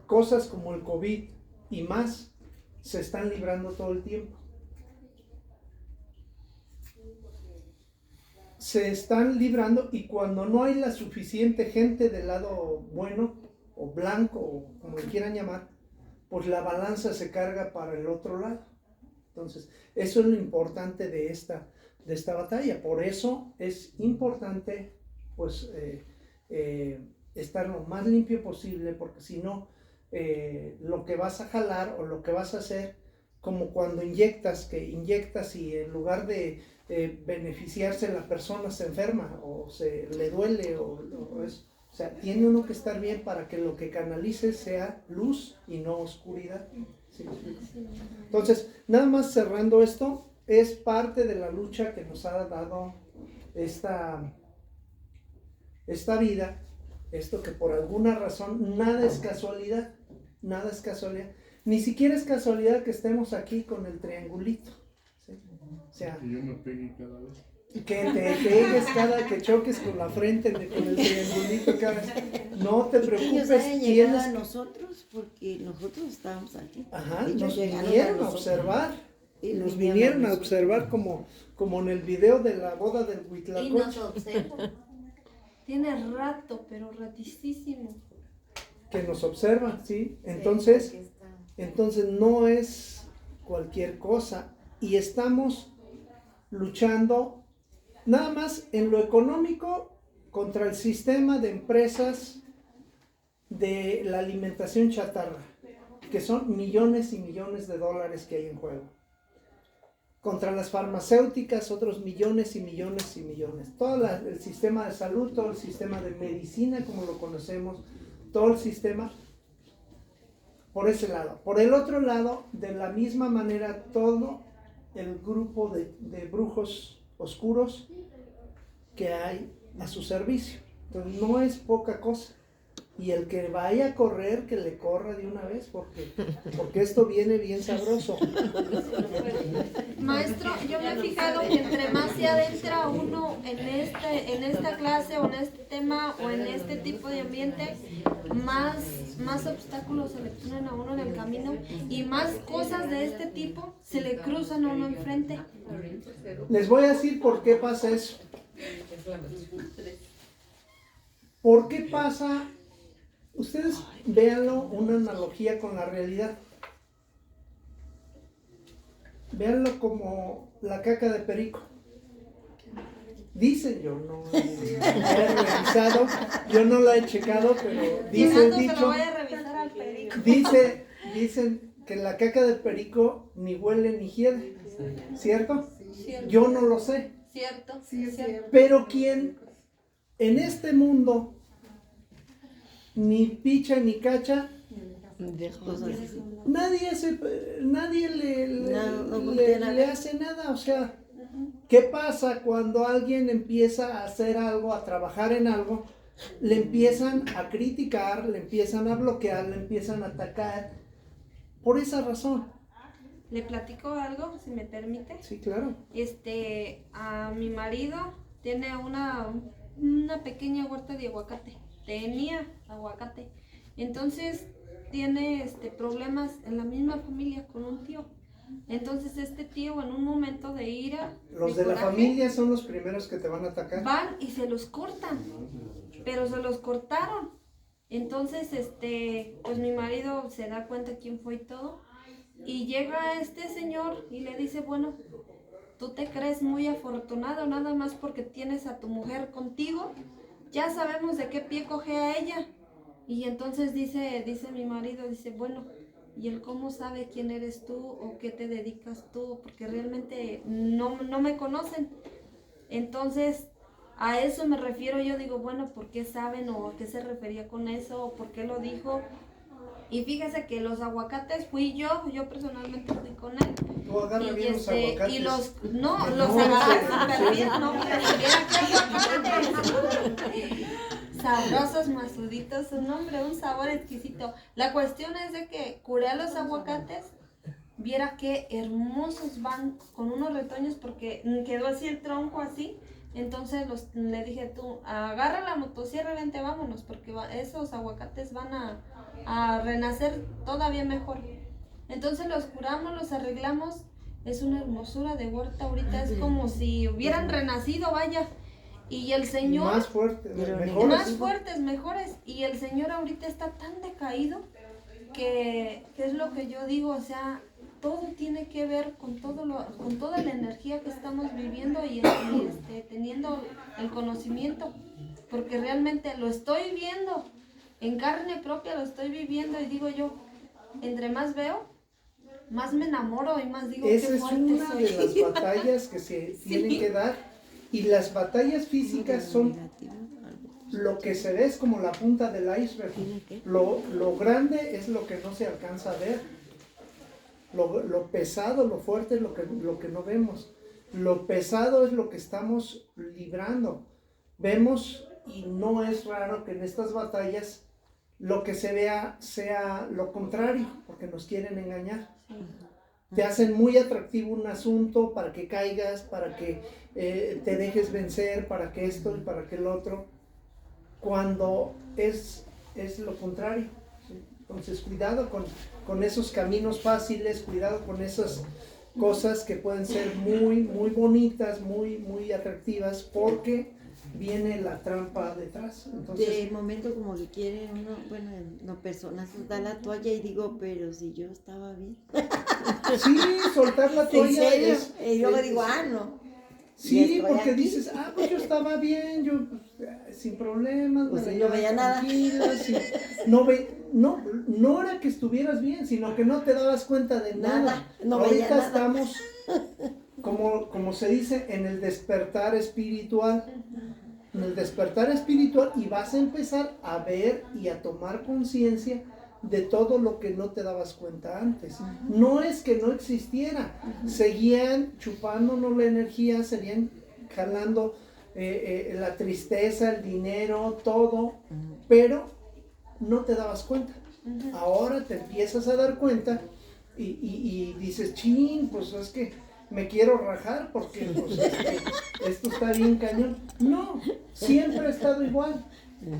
cosas como el COVID y más se están librando todo el tiempo. Se están librando, y cuando no hay la suficiente gente del lado bueno o blanco o como le quieran llamar, pues la balanza se carga para el otro lado. Entonces, eso es lo importante de esta batalla. Por eso es importante pues estar lo más limpio posible, porque si no, lo que vas a jalar o lo que vas a hacer, como cuando inyectas y en lugar de beneficiarse la persona se enferma o se le duele o eso. O sea, tiene uno que estar bien para que lo que canalice sea luz y no oscuridad. ¿Sí? Entonces, nada más cerrando esto, es parte de la lucha que nos ha dado esta vida, esto que por alguna razón nada es casualidad, ni siquiera es casualidad que estemos aquí con el triangulito. ¿Sí? O sea, que yo me pegue cada vez. Que te pegues cada que choques con la frente, con el triangulito cada vez. No te preocupes. Ellos hayan llegado a nosotros porque nosotros estábamos aquí. Ajá, Ellos nos llegaron vinieron a nosotros. observar. Y Nos vinieron a observar como en el video de la boda del Y nos Huitlacoche, observa. Tiene rato, pero ratísimo. que nos observan, ¿sí? Entonces, Sí, aquí está. entonces no es cualquier cosa, y estamos luchando nada más en lo económico contra el sistema de empresas de la alimentación chatarra, que son millones y millones de dólares que hay en juego. Contra las farmacéuticas, otros millones y millones y millones. Todo el sistema de salud, todo el sistema de medicina como lo conocemos, todo el sistema por ese lado. Por el otro lado, de la misma manera, todo el grupo de brujos oscuros que hay a su servicio. Entonces no es poca cosa. Y el que vaya a correr, que le corra de una vez, porque esto viene bien sabroso. Maestro, yo me he fijado que entre más se adentra uno en esta clase o en este tema o en este tipo de ambiente, más obstáculos se le ponen a uno en el camino y más cosas de este tipo se le cruzan a uno enfrente. Les voy a decir por qué pasa eso. ¿Por qué pasa? Ustedes véanlo, una analogía con la realidad. Véanlo como la caca de perico. Dicen, yo no he revisado, yo no la he checado, pero dice el Se lo dicho, voy a revisar al perico. dicen que la caca de perico ni huele ni hiede, ¿cierto? Cierto. Yo no lo sé, Cierto. pero quien en este mundo ni picha ni cacha, nadie le hace nada. O sea, ¿qué pasa cuando alguien empieza a hacer algo, a trabajar en algo? Le empiezan a criticar, le empiezan a bloquear, le empiezan a atacar, por esa razón. ¿Le platico algo, si me permite? Sí, claro. A mi marido tiene una pequeña huerta de aguacate. Tenía aguacate. Entonces tiene problemas en la misma familia con un tío. Entonces este tío, en un momento de ira, Los de la coraje, familia son los primeros que te van a atacar. van y se los cortan, pero se los cortaron. Entonces pues mi marido se da cuenta quién fue y todo, y llega este señor y le dice, bueno, tú te crees muy afortunado nada más porque tienes a tu mujer contigo, ya sabemos de qué pie coge a ella. Y entonces dice mi marido, dice, bueno, ¿y él cómo sabe quién eres tú o qué te dedicas tú? Porque realmente no me conocen. Entonces, a eso me refiero, yo digo, bueno, ¿por qué saben o a qué se refería con eso o por qué lo dijo? Y fíjese que los aguacates yo personalmente fui con él. Tú agarra bien los aguacates. Y los agarré súper bien, no, pero mira qué aguacates. Sabrosos, masuditos, un nombre, un sabor exquisito. La cuestión es de que curé a los aguacates, viera qué hermosos van con unos retoños porque quedó así el tronco así. Entonces le dije, tú agarra la motosierra, vente, vámonos, porque esos aguacates van a renacer todavía mejor. Entonces los curamos, los arreglamos, es una hermosura de huerta ahorita, es como si hubieran renacido, vaya. Y el señor... Más fuertes, mejores. Más fuertes, mejores. Y el señor ahorita está tan decaído que es lo que yo digo, o sea, todo tiene que ver con con toda la energía que estamos viviendo y teniendo el conocimiento, porque realmente lo estoy viendo, en carne propia lo estoy viviendo y digo yo, entre más veo, más me enamoro y más digo, esa qué es fuerte una soy. de las batallas que se tienen que dar, y las batallas físicas son lo que se ve es como la punta del iceberg. Lo grande es lo que no se alcanza a ver. Lo pesado, lo fuerte es lo que no vemos. Lo pesado es lo que estamos librando. Vemos, y no es raro que en estas batallas lo que se vea sea lo contrario, porque nos quieren engañar. Te hacen muy atractivo un asunto para que caigas, para que te dejes vencer, para que esto y para que el otro, cuando es lo contrario. Entonces, cuidado con esos caminos fáciles, cuidado con esas cosas que pueden ser muy, muy bonitas, muy, muy atractivas, porque viene la trampa detrás. Entonces, de momento como que quiere uno, bueno, no personas, da la toalla y digo, pero si yo estaba bien. sí, soltar la toalla. ¿En serio? Y luego digo, no. Sí, porque aquí. dices, pues yo estaba bien, yo sin problemas, Pues me sí, no veía nada. sí, no era que estuvieras bien, sino que no te dabas cuenta de nada. No Ahorita veía nada. estamos, como se dice, en el despertar espiritual. En el despertar espiritual, y vas a empezar a ver y a tomar conciencia de todo lo que no te dabas cuenta antes. No es que no existiera, seguían chupándonos la energía, seguían jalando la tristeza, el dinero, todo, pero no te dabas cuenta. Ahora te empiezas a dar cuenta y dices, chin, pues es que me quiero rajar porque pues, esto está bien cañón. No, siempre ha estado igual,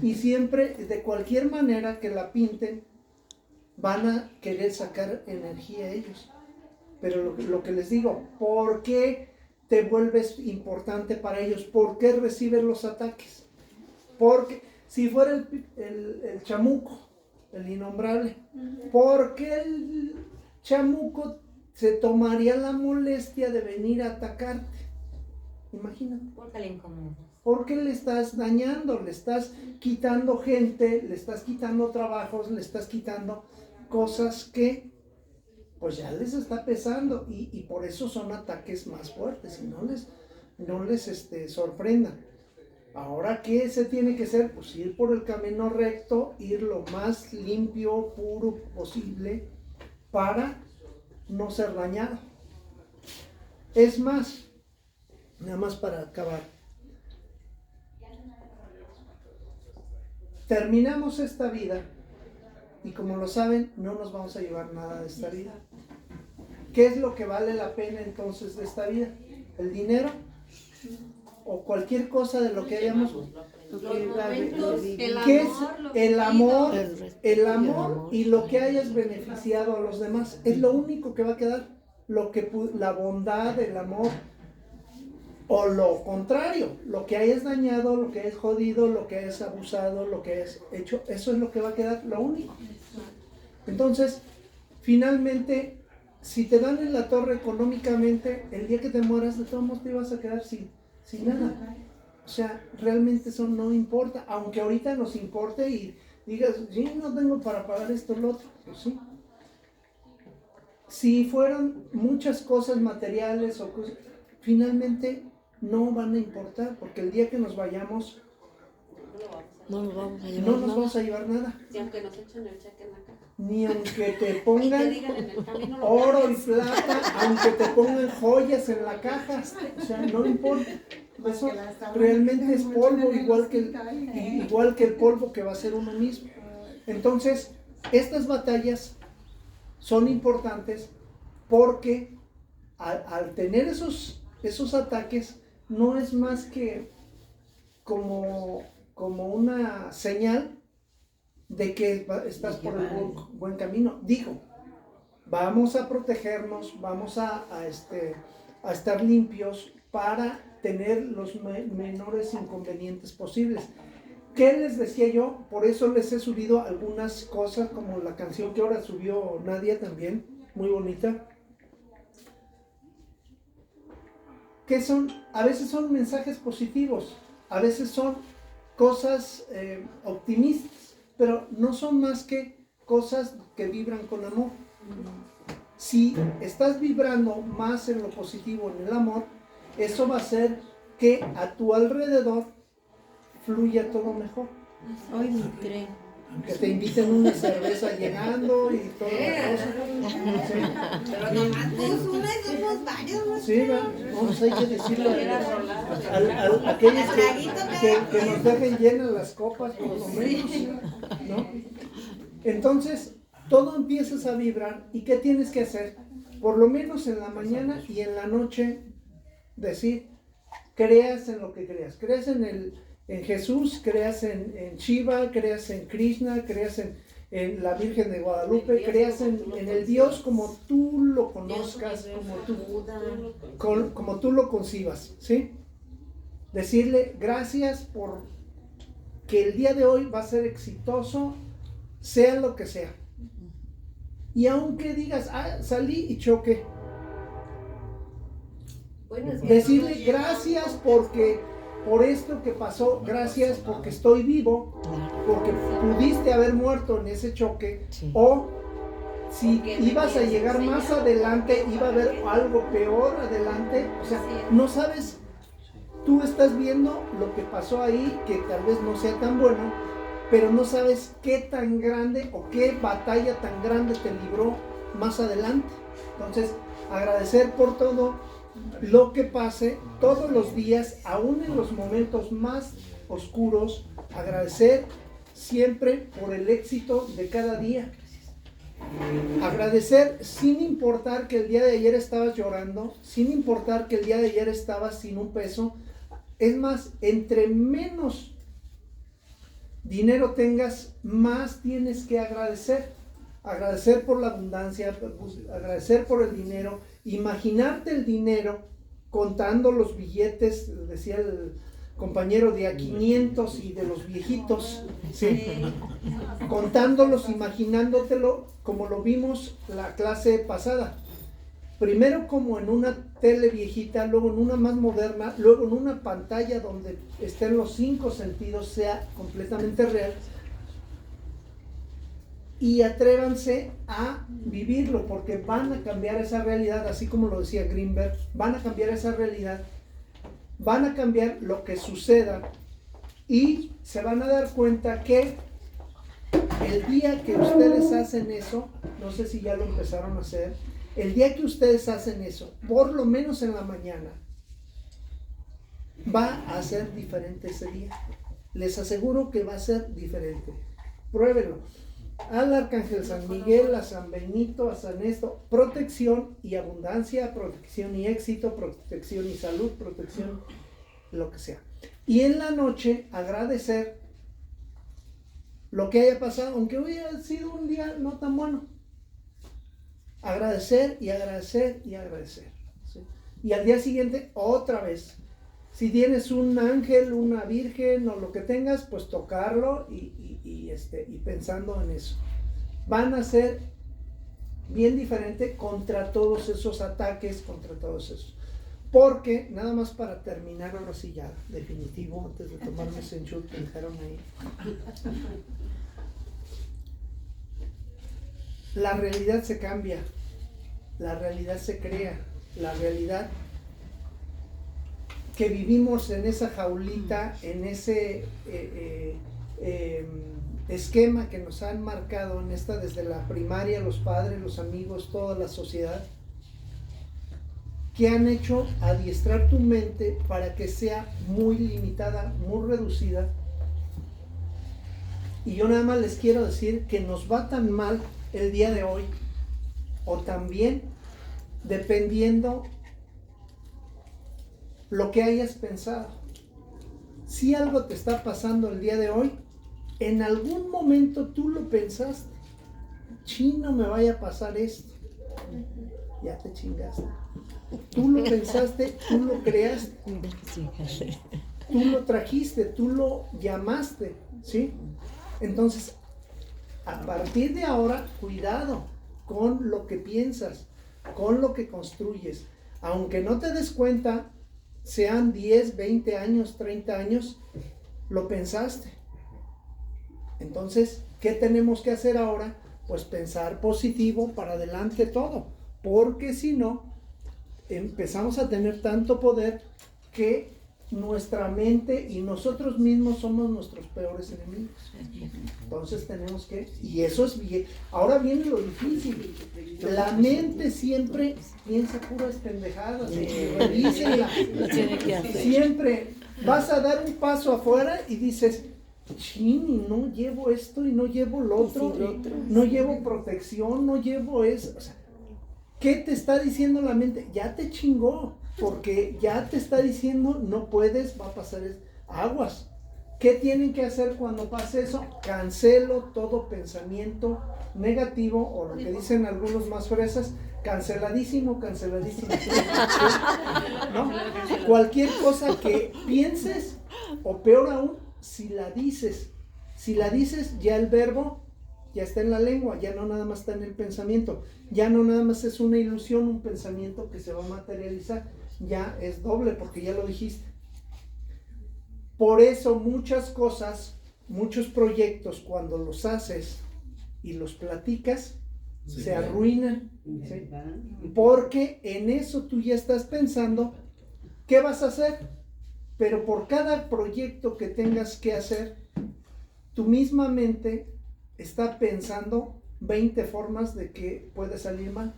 y siempre, de cualquier manera que la pinten, van a querer sacar energía ellos. Pero lo que les digo, ¿por qué te vuelves importante para ellos? ¿Por qué recibes los ataques? Porque si fuera el chamuco, el innombrable, ¿por qué el chamuco se tomaría la molestia de venir a atacarte? Imagínate. Porque le incomodas. Porque le estás dañando, le estás quitando gente, le estás quitando trabajos, le estás quitando cosas que pues ya les está pesando, y por eso son ataques más fuertes, y no les sorprendan. Ahora, ¿qué se tiene que hacer? Pues ir por el camino recto, ir lo más limpio, puro posible, para no ser dañado. Es más, nada más para acabar, terminamos esta vida, y como lo saben, no nos vamos a llevar nada de esta vida. ¿Qué es lo que vale la pena entonces de esta vida? ¿El dinero? ¿O cualquier cosa de lo que hayamos? Los momentos, ¿Qué es el amor? El amor y lo que hayas beneficiado a los demás. Es lo único que va a quedar. La bondad, el amor. O lo contrario, lo que hayas dañado, lo que hayas jodido, lo que hayas abusado, lo que hayas hecho, eso es lo que va a quedar, lo único. Entonces, finalmente, si te dan en la torre económicamente, el día que te mueras, de todos modos te vas a quedar sin nada. O sea, realmente eso no importa, aunque ahorita nos importe y digas, sí, no tengo para pagar esto o lo otro, pues sí. Si fueron muchas cosas materiales o cosas, finalmente no van a importar, porque el día que nos vayamos, No nos vamos a llevar no nos nada. vamos a llevar nada. Si aunque nos echen el cheque en la caja. Ni aunque te Y te pongan digan en el camino lo oro y pagas. plata, aunque te pongan joyas en la caja, o sea, no importa. Eso realmente es polvo, igual que el polvo que va a ser uno mismo. Entonces, estas batallas son importantes porque al tener esos ataques, no es más que como una señal de que estás por el buen camino. Digo, vamos a protegernos, vamos a estar limpios para tener los menores inconvenientes posibles. ¿Qué les decía yo? Por eso les he subido algunas cosas, como la canción que ahora subió Nadia también, muy bonita. Que a veces son mensajes positivos, a veces son cosas optimistas, pero no son más que cosas que vibran con amor. Si estás vibrando más en lo positivo, en el amor, eso va a hacer que a tu alrededor fluya todo mejor. Hoy ni creen. Que te inviten una cerveza llegando y toda la cosa. Sí. Pero nomás puso una y somos varios, ¿no? Sí, vamos, hay que decirle a aquellos que nos dejen llenas las copas, por lo menos, ¿no? Entonces, todo empiezas a vibrar, ¿y qué tienes que hacer? Por lo menos en la mañana y en la noche, decir, creas en lo que creas. Creas en Jesús, creas en Shiva, creas en Krishna, creas en la Virgen de Guadalupe, creas en el Dios como tú lo conozcas, como tú lo concibas, ¿sí? Decirle gracias por que el día de hoy va a ser exitoso, sea lo que sea. Y aunque digas, salí y choqué, decirle gracias por esto que pasó, gracias porque estoy vivo, porque pudiste haber muerto en ese choque, Sí. o si ibas a llegar más adelante, iba a haber algo peor adelante, o sea, no sabes, tú estás viendo lo que pasó ahí, que tal vez no sea tan bueno, pero no sabes qué tan grande o qué batalla tan grande te libró más adelante. Entonces, agradecer por todo lo que pase todos los días, aún en los momentos más oscuros, agradecer siempre por el éxito de cada día. Agradecer sin importar que el día de ayer estabas llorando, sin importar que el día de ayer estabas sin un peso. Es más, entre menos dinero tengas, más tienes que agradecer. Agradecer por la abundancia, agradecer por el dinero, imaginarte el dinero contando los billetes, decía el compañero, de a 500 y de los viejitos, ¿sí? Contándolos, imaginándotelo como lo vimos la clase pasada. Primero como en una tele viejita, luego en una más moderna, luego en una pantalla donde estén los 5 sentidos, sea completamente real. Y atrévanse a vivirlo, porque van a cambiar esa realidad, así como lo decía Greenberg, van a cambiar esa realidad, van a cambiar lo que suceda, y se van a dar cuenta que el día que ustedes hacen eso, no sé si ya lo empezaron a hacer, el día que ustedes hacen eso, por lo menos en la mañana, va a ser diferente ese día. Les aseguro que va a ser diferente. Pruébenlo. Al Arcángel San Miguel, a San Benito, a San Esto, protección y abundancia, protección y éxito, protección y salud, protección, lo que sea. Y en la noche agradecer lo que haya pasado, aunque hoy haya sido un día no tan bueno. Agradecer y agradecer y agradecer, ¿sí? Y al día siguiente otra vez. Si tienes un ángel, una virgen o lo que tengas, pues tocarlo y pensando en eso. Van a ser bien diferente contra todos esos ataques, contra todos esos. Porque, nada más para terminar, ahora sí ya, definitivo, antes de tomarme ese enchute que dejaron ahí. La realidad se cambia, la realidad se crea, la realidad que vivimos en esa jaulita, en ese esquema que nos han marcado en esta desde la primaria, los padres, los amigos, toda la sociedad, que han hecho adiestrar tu mente para que sea muy limitada, muy reducida. Y yo nada más les quiero decir que nos va tan mal el día de hoy, o también dependiendo lo que hayas pensado. Si algo te está pasando el día de hoy, en algún momento tú lo pensaste. Chino, me vaya a pasar esto. Ya te chingaste. Tú lo pensaste, tú lo creaste. Tú lo trajiste, tú lo llamaste, ¿sí? Entonces, a partir de ahora, cuidado con lo que piensas, con lo que construyes. Aunque no te des cuenta, sean 10, 20 años, 30 años, lo pensaste. Entonces, ¿qué tenemos que hacer ahora? Pues pensar positivo para adelante todo, porque si no, empezamos a tener tanto poder que nuestra mente y nosotros mismos somos nuestros peores enemigos. Entonces tenemos que, y eso es bien. Ahora viene lo difícil. La mente siempre piensa puras pendejadas. Revísenla. Siempre vas a dar un paso afuera y dices, chini, no llevo esto y no llevo lo otro, no llevo protección, no llevo eso. O sea, ¿qué te está diciendo la mente? Ya te chingó, porque ya te está diciendo no puedes, va a pasar aguas. ¿Qué tienen que hacer cuando pase eso? Cancelo todo pensamiento negativo, o lo que dicen algunos más fresas, canceladísimo, canceladísimo. ¿No? Cualquier cosa que pienses, o peor aún, si la dices ya el verbo ya está en la lengua, ya no nada más está en el pensamiento, ya no nada más es una ilusión, un pensamiento que se va a materializar, ya es doble porque ya lo dijiste. Por eso muchas cosas, muchos proyectos, cuando los haces y los platicas, se arruinan, ¿sí? Porque en eso tú ya estás pensando qué vas a hacer, pero por cada proyecto que tengas que hacer, tu misma mente está pensando 20 formas de que puede salir mal.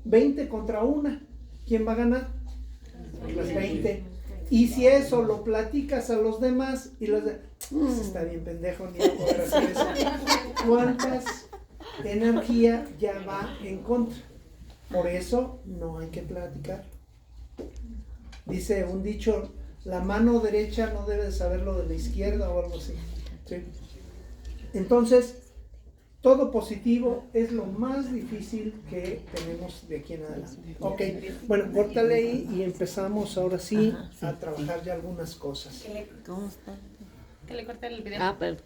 20 contra una. ¿Quién va a ganar? Las 20. Y si eso lo platicas a los demás y los de, está bien pendejo, ni va a poder hacer eso. ¿Cuántas energía ya va en contra? Por eso no hay que platicar. Dice un dicho, la mano derecha no debe de saber lo de la izquierda o algo así. ¿Sí? Entonces, todo positivo es lo más difícil que tenemos de aquí en adelante. Ok, bueno, córtale ahí y empezamos ahora sí a trabajar ya algunas cosas. ¿Cómo está? Que le corten el video. Pero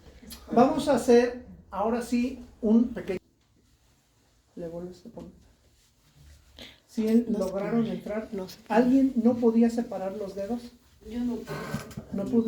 Vamos a hacer ahora sí un pequeño... ¿Le vuelves a poner? ¿Sí lograron entrar? ¿Alguien no podía separar los dedos? Yo no. ¿No pude?